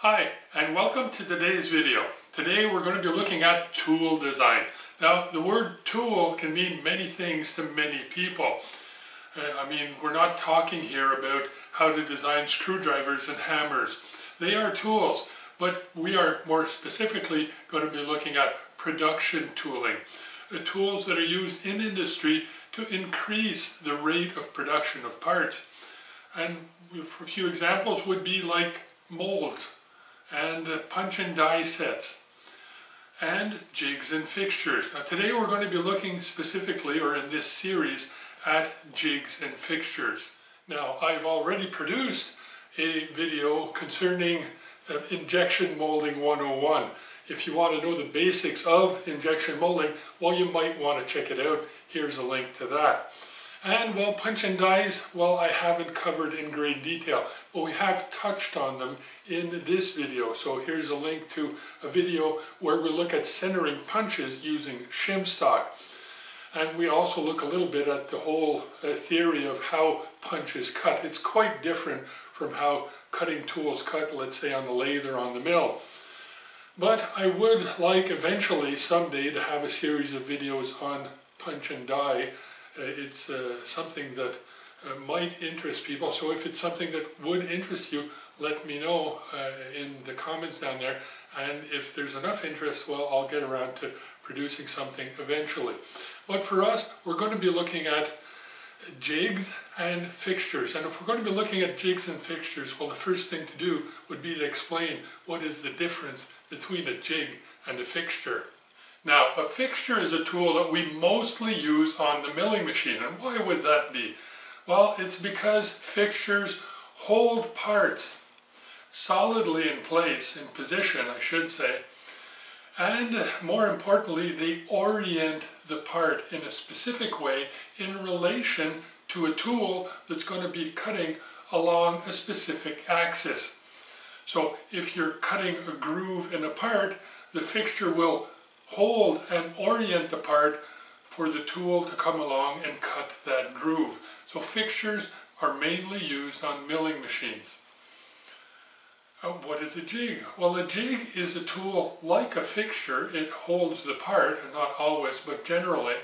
Hi, and welcome to today's video. Today we're going to be looking at tool design. Now, the word tool can mean many things to many people. We're not talking here about how to design screwdrivers and hammers. They are tools, but we are more specifically going to be looking at production tooling. The tools that are used in industry to increase the rate of production of parts. And a few examples would be like molds, and punch and die sets, and jigs and fixtures. Now today we're going to be looking specifically, or in this series, at jigs and fixtures. Now I've already produced a video concerning injection molding 101. If you want to know the basics of injection molding, well, you might want to check it out. Here's a link to that. And well, punch and dies, well, I haven't covered in great detail, but we have touched on them in this video. So here's a link to a video where we look at centering punches using shim stock. And we also look a little bit at the whole theory of how punches cut. It's quite different from how cutting tools cut, let's say on the lathe or on the mill. But I would like eventually someday to have a series of videos on punch and die. It's something that might interest people, so if it's something that would interest you, let me know in the comments down there, and if there's enough interest, well, I'll get around to producing something eventually. But for us, we're going to be looking at jigs and fixtures, and if we're going to be looking at jigs and fixtures, well, the first thing to do would be to explain what is the difference between a jig and a fixture. Now, a fixture is a tool that we mostly use on the milling machine. And why would that be? Well, it's because fixtures hold parts solidly in place, in position, I should say. And more importantly, they orient the part in a specific way in relation to a tool that's going to be cutting along a specific axis. So if you're cutting a groove in a part, the fixture will hold and orient the part for the tool to come along and cut that groove. So fixtures are mainly used on milling machines. What is a jig? Well, a jig is a tool like a fixture. It holds the part, not always, but generally.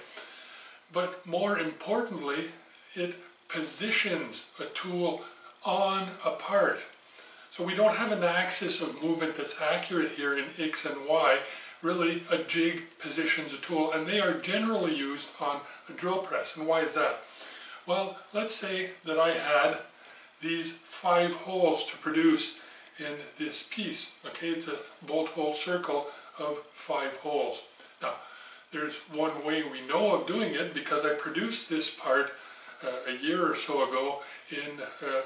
But more importantly, it positions a tool on a part. So we don't have an axis of movement that's accurate here in X and Y. Really, a jig positions a tool, and they are generally used on a drill press. And why is that? Well, let's say that I had these 5 holes to produce in this piece. Okay, it's a bolt hole circle of 5 holes. Now, there's one way we know of doing it, because I produced this part a year or so ago in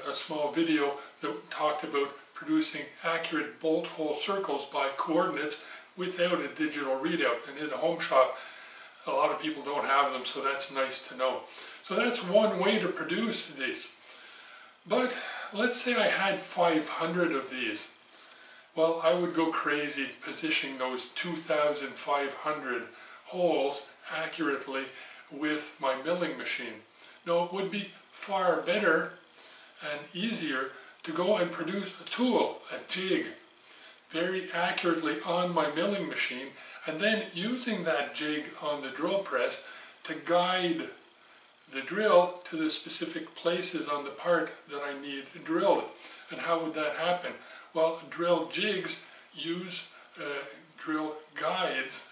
a small video that talked about producing accurate bolt hole circles by coordinates without a digital readout. And in a home shop, a lot of people don't have them, so that's nice to know. So that's one way to produce these. But let's say I had 500 of these. Well, I would go crazy positioning those 2,500 holes accurately with my milling machine. No, it would be far better and easier to go and produce a tool, a jig, very accurately on my milling machine, and then using that jig on the drill press to guide the drill to the specific places on the part that I need drilled. And how would that happen? Well, drill jigs use drill guides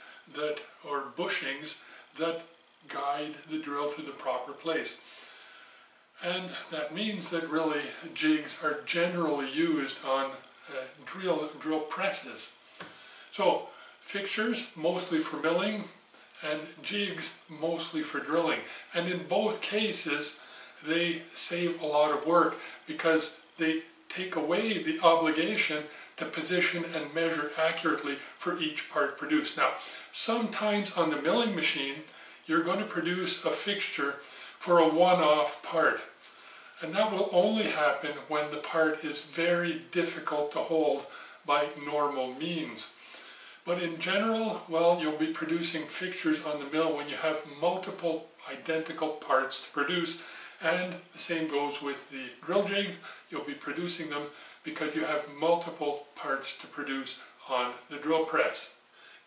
or bushings that guide the drill to the proper place. And that means that really jigs are generally used on drill presses. So fixtures mostly for milling, and jigs mostly for drilling. And in both cases, they save a lot of work because they take away the obligation to position and measure accurately for each part produced. Now, sometimes on the milling machine, you're going to produce a fixture for a one-off part. And that will only happen when the part is very difficult to hold by normal means. But in general, well, you'll be producing fixtures on the mill when you have multiple identical parts to produce, and the same goes with the drill jigs. You'll be producing them because you have multiple parts to produce on the drill press.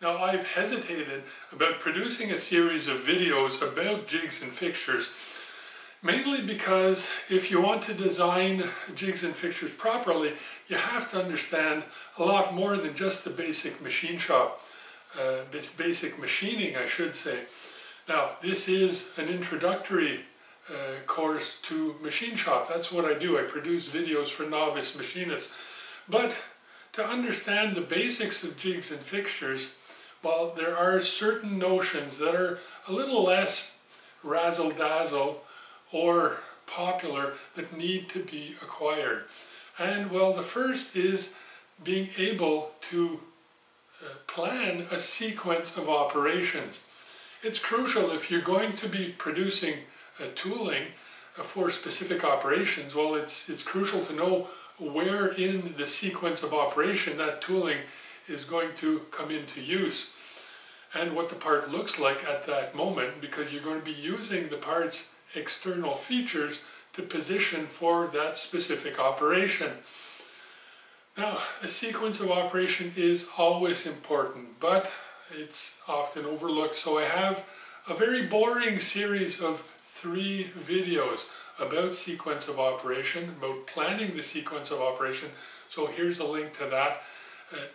Now, I've hesitated about producing a series of videos about jigs and fixtures, mainly because if you want to design jigs and fixtures properly, you have to understand a lot more than just the basic machine shop, basic machining, I should say. Now, this is an introductory course to machine shop. That's what I do. I produce videos for novice machinists. But to understand the basics of jigs and fixtures, well, there are certain notions that are a little less razzle-dazzle or popular that need to be acquired. And well, the first is being able to plan a sequence of operations. It's crucial if you're going to be producing tooling for specific operations. Well, it's crucial to know where in the sequence of operation that tooling is going to come into use and what the part looks like at that moment, because you're going to be using the part's external features to position for that specific operation. Now, a sequence of operation is always important, but it's often overlooked. So I have a very boring series of 3 videos about sequence of operation, about planning the sequence of operation. So here's a link to that.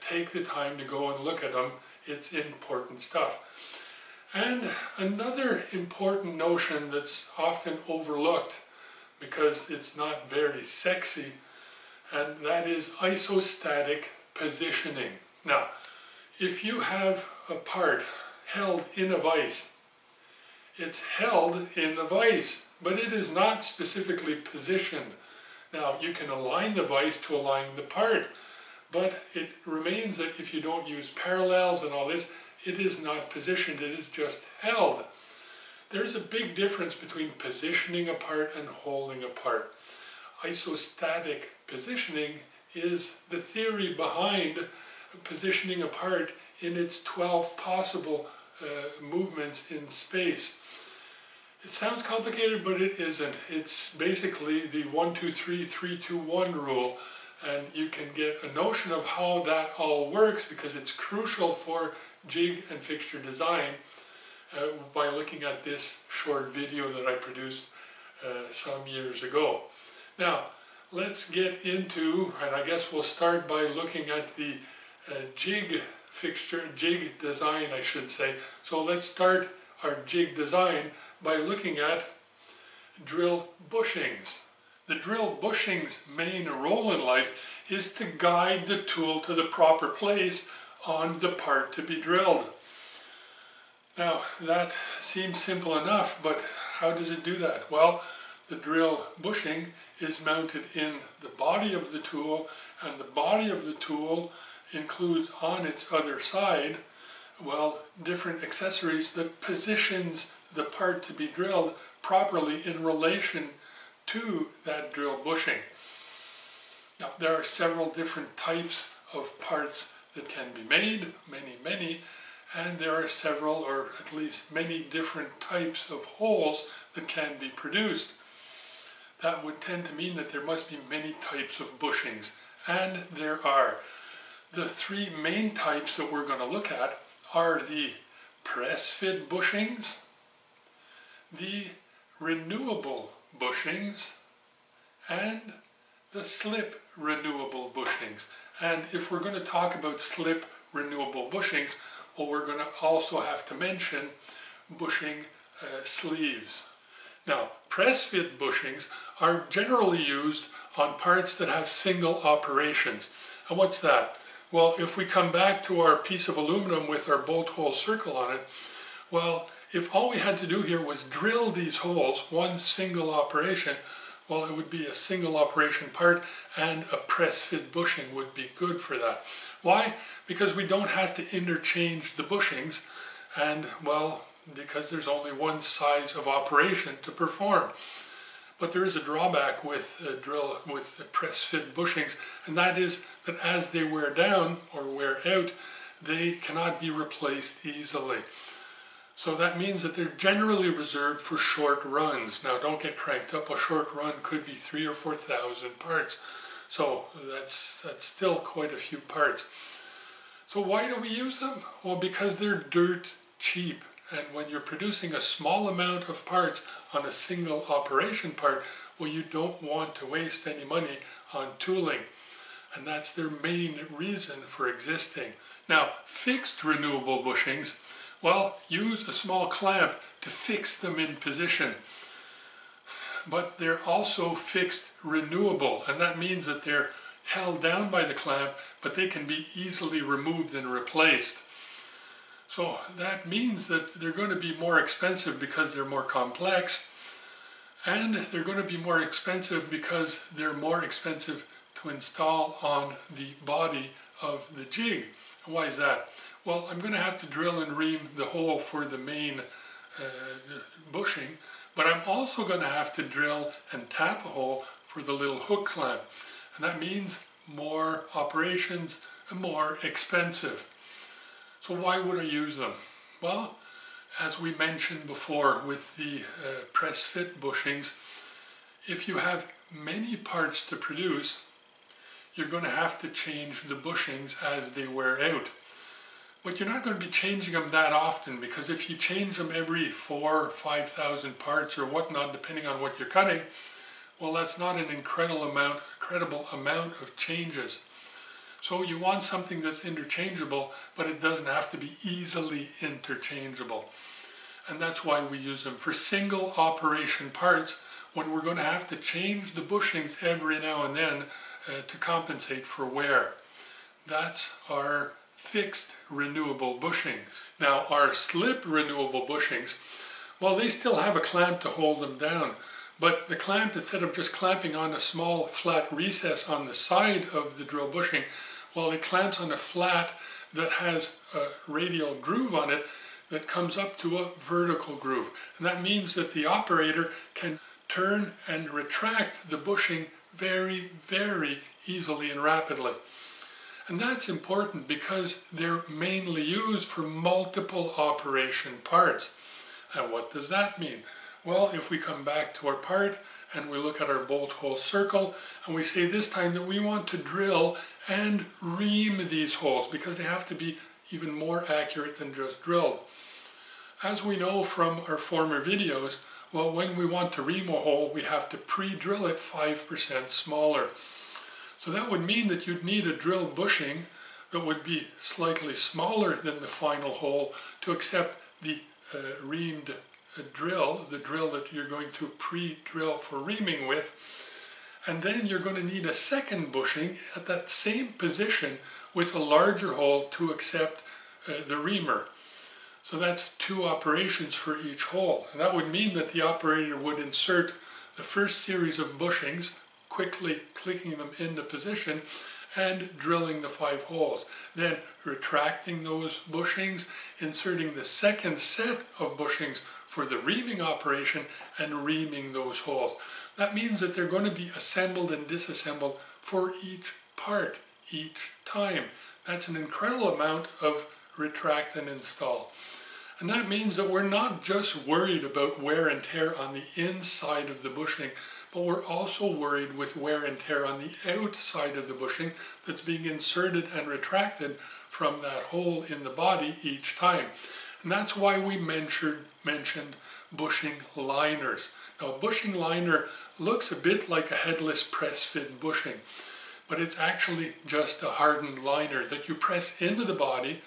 Take the time to go and look at them. It's important stuff. And another important notion that's often overlooked because it's not very sexy, and that is isostatic positioning. Now, if you have a part held in a vise, it's held in a vise, but it is not specifically positioned. Now, you can align the vise to align the part, but it remains that if you don't use parallels and all this, it is not positioned, it is just held. There's a big difference between positioning a part and holding a part. Isostatic positioning is the theory behind positioning a part in its 12 possible movements in space. It sounds complicated, but it isn't. It's basically the 1, 2, 3, 3, 2, 1 rule, and you can get a notion of how that all works because it's crucial for jig and fixture design by looking at this short video that I produced some years ago. Now, let's get into, and I guess we'll start by looking at the jig design, I should say. So let's start our jig design by looking at drill bushings. The drill bushing's main role in life is to guide the tool to the proper place on the part to be drilled. Now, that seems simple enough, but how does it do that? Well, the drill bushing is mounted in the body of the tool, and the body of the tool includes on its other side, well, different accessories that positions the part to be drilled properly in relation to that drill bushing. Now, there are several different types of parts that can be made, many, and there are several, or at least many different types of holes that can be produced. That would tend to mean that there must be many types of bushings, and there are. The 3 main types that we're going to look at are the press fit bushings, the renewable bushings, and the slip renewable bushings. And if we're going to talk about slip renewable bushings, well, we're going to also have to mention bushing sleeves. Now, press fit bushings are generally used on parts that have single operations. And what's that? Well, if we come back to our piece of aluminum with our bolt hole circle on it, well, if all we had to do here was drill these holes, one single operation, well, it would be a single operation part, and a press fit bushing would be good for that. Why? Because we don't have to interchange the bushings, and well, because there's only one size of operation to perform. But there is a drawback with press fit bushings, and that is that as they wear down or wear out, they cannot be replaced easily. So that means that they're generally reserved for short runs. Now, don't get cranked up. A short run could be 3,000 or 4,000 parts. So that's still quite a few parts. So why do we use them? Well, because they're dirt cheap. And when you're producing a small amount of parts on a single operation part, well, you don't want to waste any money on tooling. And that's their main reason for existing. Now, fixed renewable bushings, well, use a small clamp to fix them in position. But they're also fixed renewable, and that means that they're held down by the clamp, but they can be easily removed and replaced. So that means that they're going to be more expensive because they're more complex, and they're going to be more expensive because they're more expensive to install on the body of the jig. Why is that? Well, I'm going to have to drill and ream the hole for the main bushing, but I'm also going to have to drill and tap a hole for the little hook clamp. And that means more operations and more expensive. So why would I use them? Well, as we mentioned before with the press fit bushings, if you have many parts to produce, you're going to have to change the bushings as they wear out. But you're not going to be changing them that often, because if you change them every 4,000 or 5,000 parts or whatnot, depending on what you're cutting, well, that's not an incredible amount of changes. So you want something that's interchangeable, but it doesn't have to be easily interchangeable. And that's why we use them for single operation parts when we're going to have to change the bushings every now and then to compensate for wear. That's our fixed renewable bushings. Now our slip renewable bushings, well, they still have a clamp to hold them down, but the clamp, instead of just clamping on a small flat recess on the side of the drill bushing, well, it clamps on a flat that has a radial groove on it that comes up to a vertical groove. And that means that the operator can turn and retract the bushing very, very easily and rapidly. And that's important because they're mainly used for multiple operation parts. And what does that mean? Well, if we come back to our part and we look at our bolt hole circle and we say this time that we want to drill and ream these holes because they have to be even more accurate than just drilled. As we know from our former videos, well, when we want to ream a hole, we have to pre-drill it 5% smaller. So that would mean that you'd need a drill bushing that would be slightly smaller than the final hole to accept the reamed drill, the drill that you're going to pre-drill for reaming with. And then you're going to need a second bushing at that same position with a larger hole to accept the reamer. So that's 2 operations for each hole. And that would mean that the operator would insert the first series of bushings, quickly clicking them into position and drilling the 5 holes. Then retracting those bushings, inserting the second set of bushings for the reaming operation and reaming those holes. That means that they're going to be assembled and disassembled for each part, each time. That's an incredible amount of retract and install. And that means that we're not just worried about wear and tear on the inside of the bushing, but we're also worried with wear and tear on the outside of the bushing that's being inserted and retracted from that hole in the body each time. And that's why we mentioned bushing liners. Now, a bushing liner looks a bit like a headless press fit bushing, but it's actually just a hardened liner that you press into the body,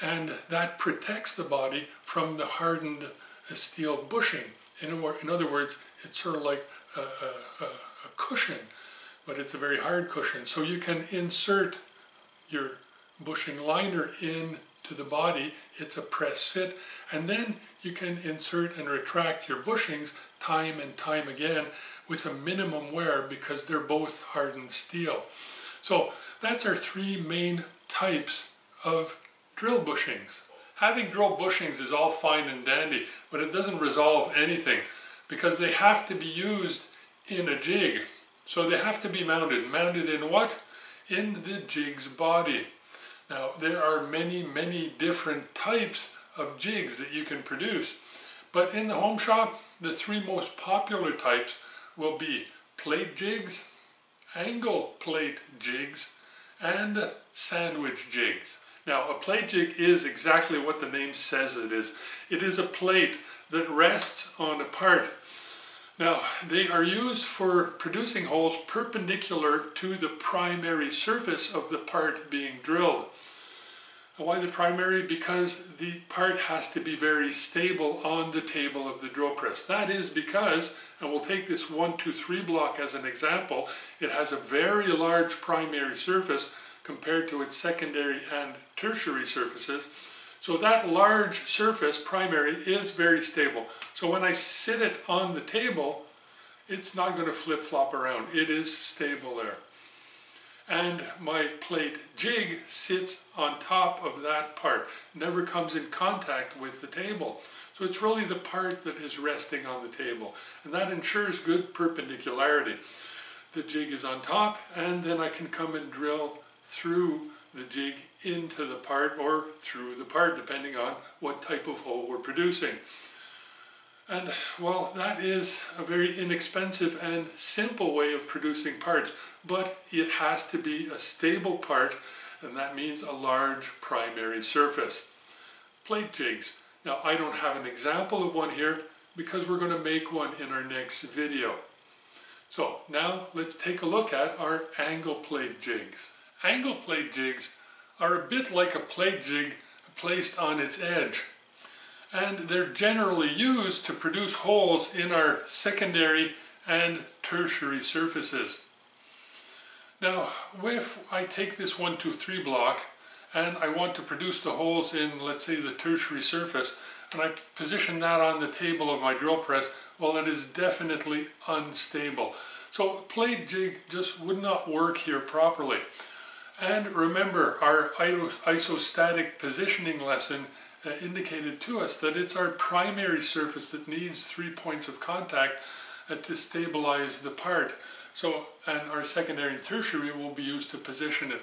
and that protects the body from the hardened steel bushing. In other words, it's sort of like a cushion, but it's a very hard cushion. So you can insert your bushing liner into the body. It's a press fit, and then you can insert and retract your bushings time and time again with a minimum wear because they're both hardened steel. So that's our 3 main types of drill bushings. Having drill bushings is all fine and dandy, but it doesn't resolve anything because they have to be used in a jig. So they have to be mounted. Mounted in what? In the jig's body. Now, there are many, many different types of jigs that you can produce. But in the home shop, the 3 most popular types will be plate jigs, angle plate jigs and sandwich jigs. Now, a plate jig is exactly what the name says it is. It is a plate that rests on a part. Now, they are used for producing holes perpendicular to the primary surface of the part being drilled. Why the primary? Because the part has to be very stable on the table of the drill press. That is because, and we'll take this 1, 2, 3 block as an example, it has a very large primary surface compared to its secondary and tertiary surfaces. So that large surface, primary, is very stable. So when I sit it on the table, it's not going to flip-flop around. It is stable there. And my plate jig sits on top of that part, never comes in contact with the table. So it's really the part that is resting on the table, and that ensures good perpendicularity. The jig is on top, and then I can come and drill through the jig into the part or through the part, depending on what type of hole we're producing. And well, that is a very inexpensive and simple way of producing parts, but it has to be a stable part, and that means a large primary surface. Plate jigs. Now, I don't have an example of one here because we're going to make one in our next video. So now let's take a look at our angle plate jigs. Angle plate jigs are a bit like a plate jig placed on its edge, and they're generally used to produce holes in our secondary and tertiary surfaces. Now, if I take this 1, 2, 3 block and I want to produce the holes in, let's say, the tertiary surface, and I position that on the table of my drill press, well, it is definitely unstable. So a plate jig just would not work here properly. And remember, our isostatic positioning lesson indicated to us that it's our primary surface that needs 3 points of contact to stabilize the part. So, and our secondary and tertiary will be used to position it.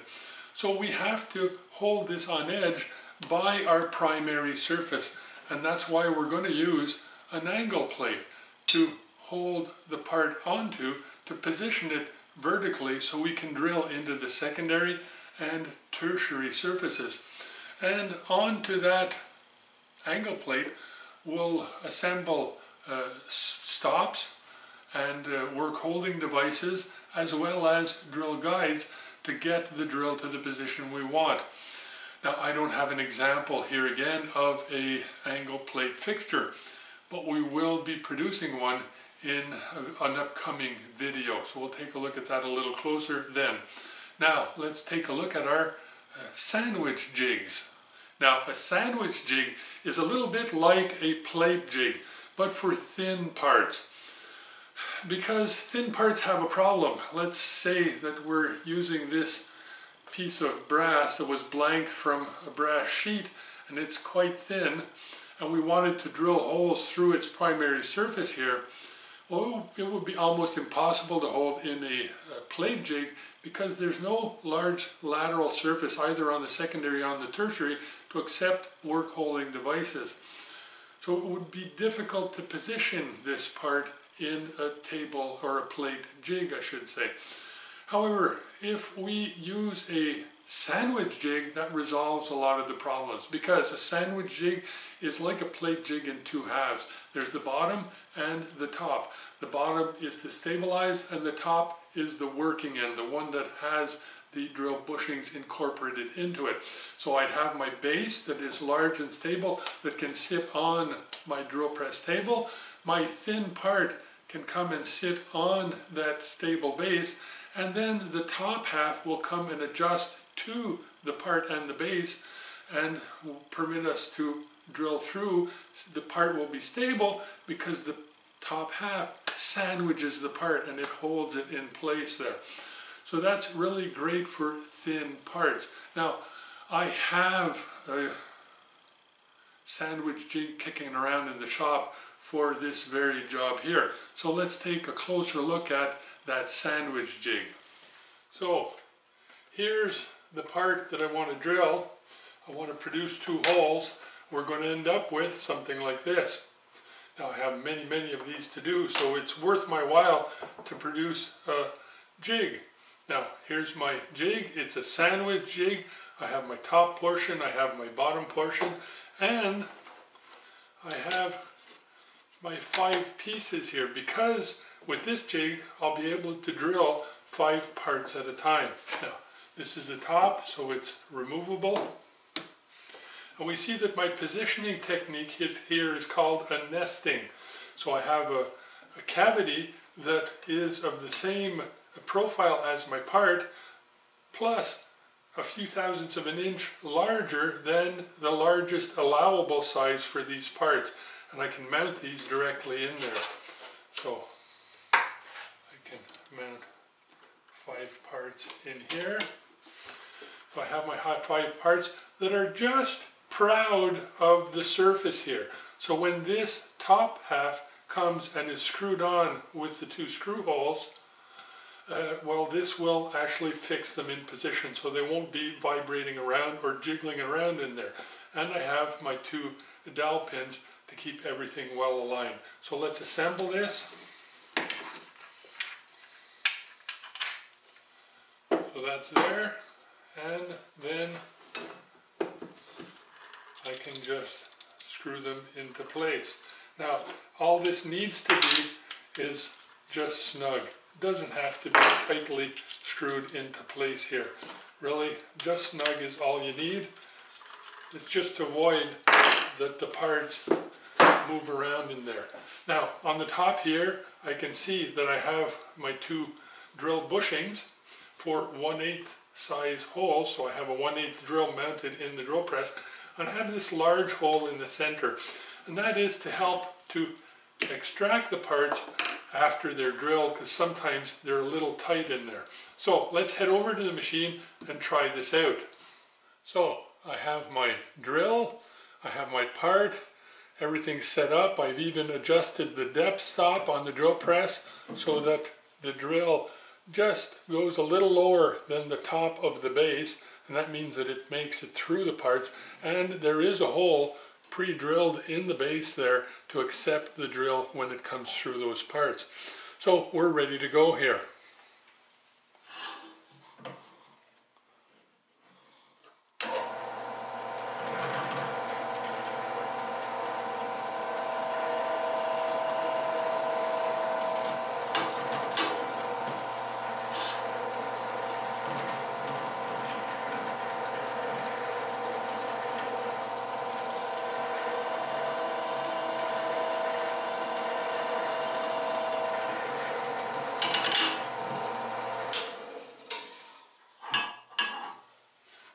So we have to hold this on edge by our primary surface, and that's why we're going to use an angle plate to hold the part onto, to position it vertically so we can drill into the secondary and tertiary surfaces. And onto that angle plate we'll assemble stops and work holding devices, as well as drill guides to get the drill to the position we want. Now, I don't have an example here again of an angle plate fixture, but we will be producing one in an upcoming video. So we'll take a look at that a little closer then. Now, let's take a look at our sandwich jigs. Now, a sandwich jig is a little bit like a plate jig, but for thin parts. Because thin parts have a problem. Let's say that we're using this piece of brass that was blanked from a brass sheet, and it's quite thin, and we wanted to drill holes through its primary surface here. Well, it would be almost impossible to hold in a plate jig because there's no large lateral surface either on the secondary or on the tertiary to accept work holding devices. So it would be difficult to position this part in a table or a plate jig, I should say. However, if we use a sandwich jig, that resolves a lot of the problems, because a sandwich jig is like a plate jig in two halves. There's the bottom and the top. The bottom is to stabilize, and the top is the working end, the one that has the drill bushings incorporated into it. So I'd have my base that is large and stable that can sit on my drill press table. My thin part can come and sit on that stable base, and then the top half will come and adjust to the part and the base and will permit us to drill through. The part will be stable because the top half sandwiches the part and it holds it in place there. So that's really great for thin parts. Now, I have a sandwich jig kicking around in the shop for this very job here. So let's take a closer look at that sandwich jig. So here's the part that I want to drill. I want to produce 2 holes. We're going to end up with something like this. Now, I have many of these to do, so it's worth my while to produce a jig. Now here's my jig. It's a sandwich jig. I have my top portion, I have my bottom portion, and I have my 5 pieces here, because with this jig I'll be able to drill 5 parts at a time. Now this is the top, so it's removable. And we see that my positioning technique here is called a nesting. So I have a cavity that is of the same profile as my part, plus a few thousandths of an inch larger than the largest allowable size for these parts. And I can mount these directly in there. So I can mount 5 parts in here. So I have my 5 parts that are just proud of the surface here. So when this top half comes and is screwed on with the 2 screw holes, well, this will actually fix them in position, so they won't be vibrating around or jiggling around in there. And I have my 2 dowel pins to keep everything well aligned. So let's assemble this. So that's there, and then I can just screw them into place. Now, all this needs to be is just snug. It doesn't have to be tightly screwed into place here. Really, just snug is all you need. It's just to avoid that the parts move around in there. Now, on the top here, I can see that I have my 2 drill bushings for 1/8 size holes. So I have a 1/8 drill mounted in the drill press, and I have this large hole in the center. And that is to help to extract the parts after they're drilled, because sometimes they're a little tight in there. So let's head over to the machine and try this out. So I have my drill, I have my part, everything's set up. I've even adjusted the depth stop on the drill press so that the drill just goes a little lower than the top of the base, and that means that it makes it through the parts, and there is a hole pre-drilled in the base there to accept the drill when it comes through those parts. So we're ready to go here.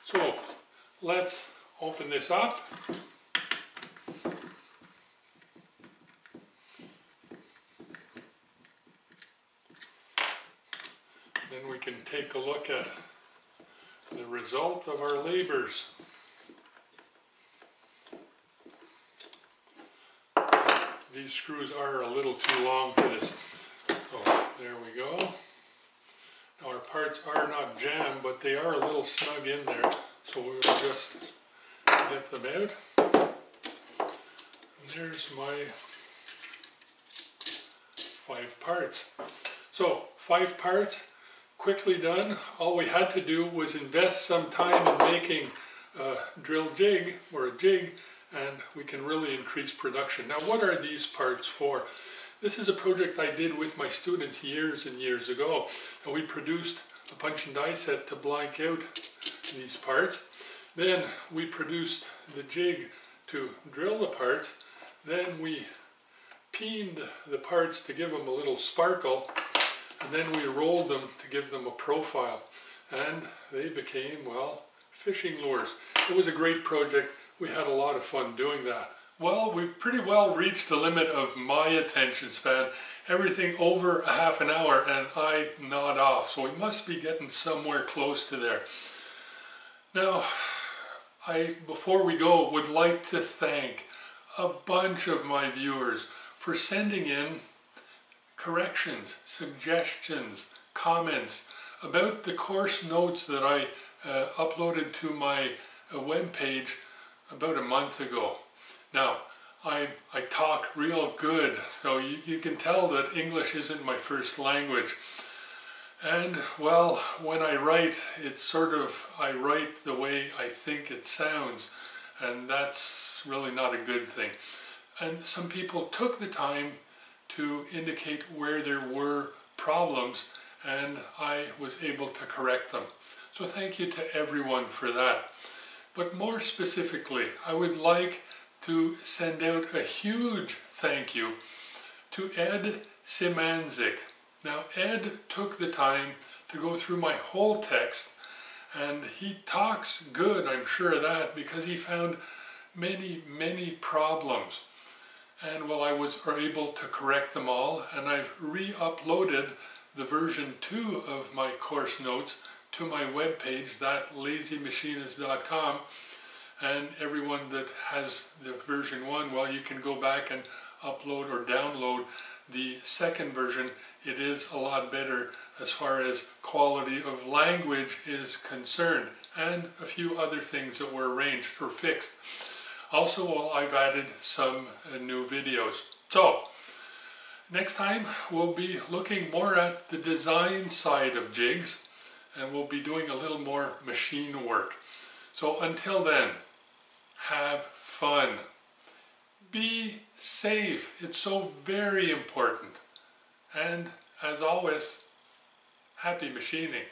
So let's open this up. Then we can take a look at the result of our labors. These screws are a little too long for this. So there we go. Now our parts are not jammed, but they are a little snug in there, so we'll just get them out. And there's my 5 parts. So 5 parts, quickly done. All we had to do was invest some time in making a drill jig or a jig, and we can really increase production. Now what are these parts for? This is a project I did with my students years and years ago, and we produced a punch and die set to blank out these parts. Then we produced the jig to drill the parts. Then we peened the parts to give them a little sparkle, and then we rolled them to give them a profile. And they became, well, fishing lures. It was a great project. We had a lot of fun doing that. Well, we've pretty well reached the limit of my attention span. Everything over a half an hour and I nod off. So we must be getting somewhere close to there. Now, before we go, would like to thank a bunch of my viewers for sending in corrections, suggestions, comments about the course notes that I uploaded to my webpage about a month ago. Now, I talk real good, so you can tell that English isn't my first language. And well, when I write, it's sort of, I write the way I think it sounds, and that's really not a good thing. And some people took the time to indicate where there were problems, and I was able to correct them. So thank you to everyone for that. But more specifically, I would like to send out a huge thank you to Ed Simanzik. Now, Ed took the time to go through my whole text, and he talks good, I'm sure of that, because he found many problems. And well, I was able to correct them all, and I've re-uploaded the version 2 of my course notes to my webpage, THATLAZYMACHINIST.com, and everyone that has the version 1, well, you can go back and upload or download the second version. It is a lot better as far as quality of language is concerned, and a few other things that were arranged or fixed. Also, well, I've added some new videos. So, next time we'll be looking more at the design side of jigs, and we'll be doing a little more machine work. So until then, have fun. Be safe. It's so very important. And as always, happy machining.